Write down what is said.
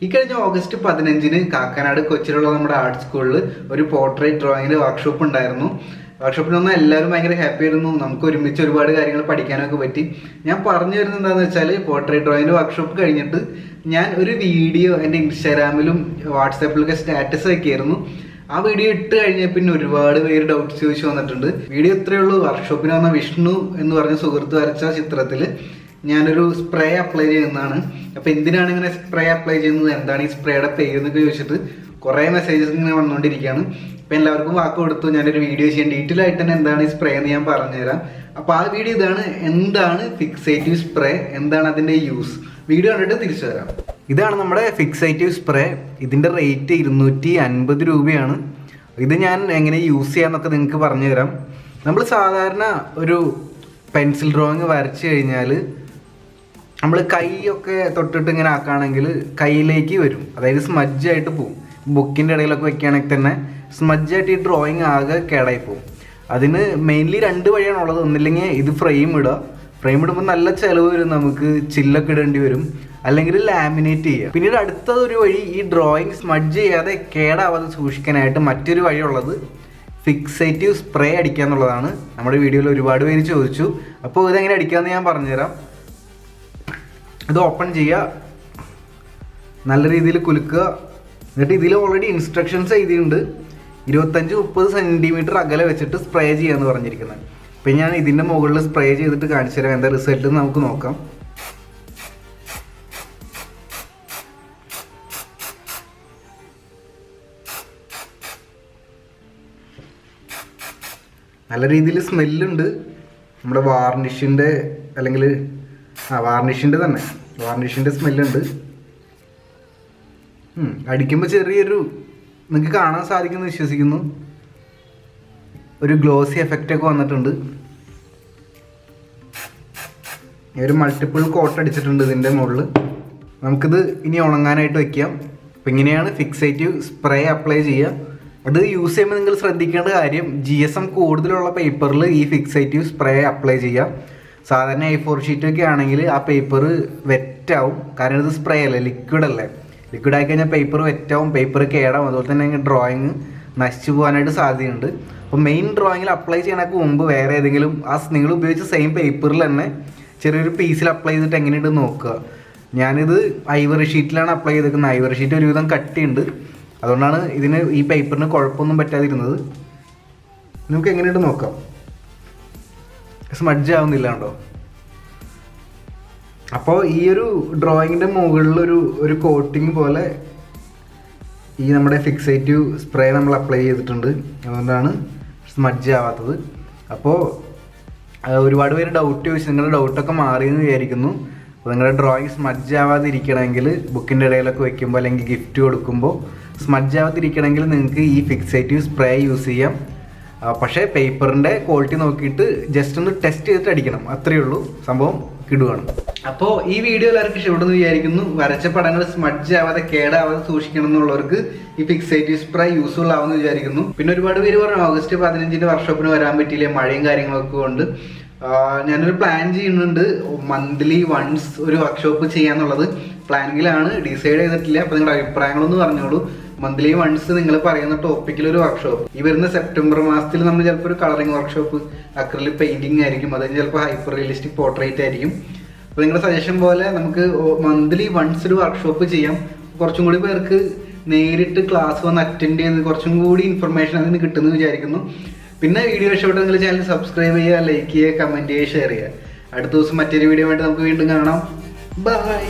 ഈ കഴിഞ്ഞ ഓഗസ്റ്റ് 15-ന് കാക്കനാട് കൊച്ചിയിലുള്ള നമ്മുടെ ആർട്ട് സ്കൂളിൽ ഒരു പോർട്രേറ്റ് ഡ്രോയിങ്ങിൻ്റെ വർക്ക്ഷോപ്പ് ഉണ്ടായിരുന്നു. വർക്ക്ഷോപ്പിൽ വന്നാൽ എല്ലാവരും ഭയങ്കര ഹാപ്പി ആയിരുന്നു. നമുക്ക് ഒരുമിച്ച് ഒരുപാട് കാര്യങ്ങൾ പഠിക്കാനൊക്കെ പറ്റി. ഞാൻ പറഞ്ഞു വരുന്നത് എന്താണെന്ന് വെച്ചാൽ, പോർട്രേറ്റ് ഡ്രോയിങ്ങിൻ്റെ വർക്ക്ഷോപ്പ് കഴിഞ്ഞിട്ട് ഞാൻ ഒരു വീഡിയോ എൻ്റെ ഇൻസ്റ്റാഗ്രാമിലും വാട്സാപ്പിലൊക്കെ സ്റ്റാറ്റസ് വയ്ക്കായിരുന്നു. ആ വീഡിയോ ഇട്ട് കഴിഞ്ഞാൽ പിന്നെ ഒരുപാട് പേര് ഡൗട്ട്സ് ചോദിച്ചു വന്നിട്ടുണ്ട്. വീഡിയോ ഇത്രയേ ഉള്ളൂ. വർക്ക്ഷോപ്പിന് വന്ന വിഷ്ണു എന്ന് പറഞ്ഞ സുഹൃത്ത് വരച്ച ചിത്രത്തിൽ ഞാനൊരു സ്പ്രേ അപ്ലൈ ചെയ്യുന്നതാണ്. അപ്പോൾ എന്തിനാണ് ഇങ്ങനെ സ്പ്രേ അപ്ലൈ ചെയ്യുന്നത്, എന്താണ് ഈ സ്പ്രേയുടെ പേര് എന്നൊക്കെ ചോദിച്ചിട്ട് കുറേ മെസ്സേജസ് ഇങ്ങനെ വന്നുകൊണ്ടിരിക്കുകയാണ്. അപ്പോൾ എല്ലാവർക്കും വാക്ക് കൊടുത്തു ഞാനൊരു വീഡിയോ ചെയ്യാൻ, ഡീറ്റെയിൽ ആയിട്ട് തന്നെ എന്താണ് ഈ സ്പ്രേ എന്ന് ഞാൻ പറഞ്ഞുതരാം. അപ്പോൾ ആ വീഡിയോ ഇതാണ്, എന്താണ് ഫിക്സേറ്റീവ് സ്പ്രേ, എന്താണ് അതിൻ്റെ യൂസ്, വീഡിയോ കണ്ടിട്ട് തിരിച്ചു വരാം. ഇതാണ് നമ്മുടെ ഫിക്സേറ്റീവ് സ്പ്രേ. ഇതിൻ്റെ റേറ്റ് 250 രൂപയാണ്. ഇത് ഞാൻ എങ്ങനെ യൂസ് ചെയ്യാമെന്നൊക്കെ നിങ്ങൾക്ക് പറഞ്ഞു തരാം. നമ്മൾ സാധാരണ ഒരു പെൻസിൽ ഡ്രോയിങ് വരച്ച് കഴിഞ്ഞാൽ നമ്മൾ കൈയൊക്കെ തൊട്ടിട്ട് ഇങ്ങനെ ആക്കുകയാണെങ്കിൽ കയ്യിലേക്ക് വരും, അതായത് സ്മജ്ജായിട്ട് പോവും. ബുക്കിൻ്റെ ഇടയിലൊക്കെ വെക്കുകയാണെങ്കിൽ തന്നെ സ്മജ്ജായിട്ട് ഈ ഡ്രോയിങ് ആകെ കേടായി പോവും. അതിന് മെയിൻലി 2 വഴിയാണുള്ളത്. ഒന്നില്ലെങ്കിൽ ഇത് ഫ്രെയിം ഇടുക, ഫ്രെയിം ഇടുമ്പോൾ നല്ല ചിലവ് വരും, നമുക്ക് ചില്ലൊക്കെ ഇടേണ്ടി വരും, അല്ലെങ്കിൽ ലാമിനേറ്റ് ചെയ്യുക. പിന്നീട് അടുത്തതൊരു വഴി, ഈ ഡ്രോയിങ് സ്മഡ്ജ് ചെയ്യാതെ കേടാവാതെ സൂക്ഷിക്കാനായിട്ട് മറ്റൊരു വഴിയുള്ളത് ഫിക്സേറ്റീവ് സ്പ്രേ അടിക്കുക എന്നുള്ളതാണ്. നമ്മുടെ വീഡിയോയിൽ ഒരുപാട് പേര് ചോദിച്ചു. അപ്പോൾ ഇതെങ്ങനെ അടിക്കാമെന്ന് ഞാൻ പറഞ്ഞുതരാം. ഇത് ഓപ്പൺ ചെയ്യുക, നല്ല രീതിയിൽ കുലുക്കുക. എന്നിട്ട് ഇതിൽ ഓൾറെഡി ഇൻസ്ട്രക്ഷൻസ് എഴുതിയിട്ടുണ്ട്. 25-30 സെൻറ്റിമീറ്റർ അകലെ വെച്ചിട്ട് സ്പ്രേ ചെയ്യാമെന്ന് പറഞ്ഞിരിക്കുന്നത്. അപ്പം ഞാൻ ഇതിൻ്റെ മുകളിൽ സ്പ്രേ ചെയ്തിട്ട് കാണിച്ചു തരാം എന്താ റിസൾട്ട് നമുക്ക് നോക്കാം. നല്ല രീതിയിൽ സ്മെല്ലുണ്ട്. നമ്മുടെ വാർണിഷിൻ്റെ അല്ലെങ്കിൽ വാർണിഷിൻ്റെ തന്നെ വാർണിഷിൻ്റെ സ്മെല്ലുണ്ട്. അടിക്കുമ്പോൾ ചെറിയൊരു നിങ്ങൾക്ക് കാണാൻ സാധിക്കുമെന്ന് വിശ്വസിക്കുന്നു, ഒരു ഗ്ലോസി എഫക്റ്റൊക്കെ വന്നിട്ടുണ്ട്. ഒരു മൾട്ടിപ്പിൾ കോട്ട് അടിച്ചിട്ടുണ്ട് ഇതിൻ്റെ മുകളിൽ. നമുക്കിത് ഇനി ഉണങ്ങാനായിട്ട് വയ്ക്കാം. അപ്പം ഇങ്ങനെയാണ് ഫിക്സേറ്റീവ് സ്പ്രേ അപ്ലൈ ചെയ്യുക. അത് യൂസ് ചെയ്യുമ്പോൾ നിങ്ങൾ ശ്രദ്ധിക്കേണ്ട കാര്യം, GSM കൂടുതലുള്ള പേപ്പറിൽ ഈ ഫിക്സേറ്റീവ് സ്പ്രേ അപ്ലൈ ചെയ്യുക. സാധാരണ A4 ഷീറ്റൊക്കെ ആണെങ്കിൽ ആ പേപ്പർ വെറ്റാവും, കാരണം ഇത് സ്പ്രേ അല്ലേ, ലിക്വിഡ് അല്ലേ. ലിക്വിഡ് ആയി കഴിഞ്ഞാൽ പേപ്പർ വെറ്റാവും, പേപ്പർ കേടാവും, അതുപോലെ തന്നെ ഡ്രോയിങ് നശിച്ചു പോകാനായിട്ട് സാധ്യതയുണ്ട്. അപ്പോൾ മെയിൻ ഡ്രോയിങ്ങിൽ അപ്ലൈ ചെയ്യാനൊക്കെ മുമ്പ് വേറെ ഏതെങ്കിലും നിങ്ങൾ ഉപയോഗിച്ച സെയിം പേപ്പറിൽ തന്നെ ചെറിയൊരു പീസിൽ അപ്ലൈ ചെയ്തിട്ട് എങ്ങനെയുണ്ടെന്ന് നോക്കുക. ഞാനിത് ഐവറി ഷീറ്റിലാണ് അപ്ലൈ ചെയ്തിരിക്കുന്നത്. ഐവറി ഷീറ്റ് ഒരുവിധം കട്ടിയുണ്ട്, അതുകൊണ്ടാണ് ഇതിന് ഈ പേപ്പറിന് കുഴപ്പമൊന്നും പറ്റാതിരുന്നത്. നമുക്ക് എങ്ങനെയുണ്ട് നോക്കാം. സ്മഡ്ജ് ആവുന്നില്ല കേട്ടോ. അപ്പോൾ ഈ ഒരു ഡ്രോയിങ്ങിൻ്റെ മുകളിലൊരു ഒരു കോട്ടിങ് പോലെ ഈ നമ്മുടെ ഫിക്സേറ്റീവ് സ്പ്രേ നമ്മൾ അപ്ലൈ ചെയ്തിട്ടുണ്ട്, അതുകൊണ്ടാണ് സ്മഡ്ജ് ആവാത്തത്. അപ്പോൾ ഒരുപാട് പേര് ഡൗട്ട് ചോദിച്ചു, നിങ്ങളുടെ ഡൗട്ടൊക്കെ മാറിയെന്ന് വിചാരിക്കുന്നു. അപ്പോൾ നിങ്ങളുടെ ഡ്രോയിങ് സ്മഡ്ജ് ആവാതിരിക്കണമെങ്കിൽ ബുക്കിൻ്റെ ഇടയിലൊക്കെ വെക്കുമ്പോൾ അല്ലെങ്കിൽ ഗിഫ്റ്റ് കൊടുക്കുമ്പോൾ സ്മഡ്ജ് ആവാതിരിക്കണമെങ്കിൽ നിങ്ങൾക്ക് ഈ ഫിക്സേറ്റീവ് സ്പ്രേ യൂസ് ചെയ്യാം. പക്ഷേ പേപ്പറിൻ്റെ ക്വാളിറ്റി നോക്കിയിട്ട് ജസ്റ്റ് ഒന്ന് ടെസ്റ്റ് ചെയ്തിട്ട് അടിക്കണം, അത്രയേ ഉള്ളൂ. സംഭവം കിടുവാണ്. അപ്പോൾ ഈ വീഡിയോ എല്ലാവർക്കും ഇഷ്ടപ്പെടുന്നു വിചാരിക്കുന്നു. വരച്ച പടങ്ങൾ സ്മഡ്ജ് ആവാതെ കേടാവാതെ സൂക്ഷിക്കണം എന്നുള്ളവർക്ക് ഈ ഫിക്സേറ്റീവ് സ്പ്രേ യൂസ്ഫുൾ ആവുമെന്ന് വിചാരിക്കുന്നു. പിന്നെ ഒരുപാട് പേര് പറഞ്ഞു ഓഗസ്റ്റ് 15-ന്റെ വർക്ക്ഷോപ്പിന് വരാൻ പറ്റിയില്ല, മഴയും കാര്യങ്ങളൊക്കെ കൊണ്ട്. ഞാനൊരു പ്ലാൻ ചെയ്യുന്നുണ്ട്, മന്ത്ലി വൺസ് ഒരു വർക്ക്ഷോപ്പ് ചെയ്യാന്നുള്ളത് പ്ലാനിങ്ങിലാണ്, ഡിസൈഡ് ചെയ്തിട്ടില്ല. അപ്പോൾ നിങ്ങളുടെ അഭിപ്രായങ്ങളൊന്ന് പറഞ്ഞോളൂ. മന്ത്ലി വൺസ് നിങ്ങൾ പറയുന്ന ടോപ്പിക്കിലൊരു വർക്ക്ഷോപ്പ്. ഈ വരുന്ന സെപ്റ്റംബർ മാസത്തിൽ നമ്മൾ ചിലപ്പോൾ ഒരു കളറിംഗ് വർക്ക്ഷോപ്പ്, അക്രിലിക് പെയിന്റിംഗ് ആയിരിക്കും, അതിന് ചിലപ്പോൾ ഹൈപ്പർ റിയലിസ്റ്റിക് പോർട്രേറ്റ് ആയിരിക്കും. അപ്പോൾ നിങ്ങളുടെ സജഷൻ പോലെ നമുക്ക് മന്ത്ലി വൺസ് ഒരു വർക്ക്ഷോപ്പ് ചെയ്യാം. കുറച്ചും കൂടി പേർക്ക് നേരിട്ട് ക്ലാസ് വന്ന് അറ്റൻഡ് ചെയ്ത് കുറച്ചും കൂടി ഇൻഫർമേഷൻ അതിന് കിട്ടുമെന്ന് വിചാരിക്കുന്നു. പിന്നെ വീഡിയോ ഇഷ്ടപ്പെട്ട നിങ്ങൾ ചാനൽ സബ്സ്ക്രൈബ് ചെയ്യുക, ലൈക്ക് ചെയ്യുക, കമൻറ്റ് ചെയ്യുക, ഷെയർ ചെയ്യുക. അടുത്ത ദിവസം മറ്റൊരു വീഡിയോ ആയിട്ട് നമുക്ക് വീണ്ടും കാണാം. ബൈ.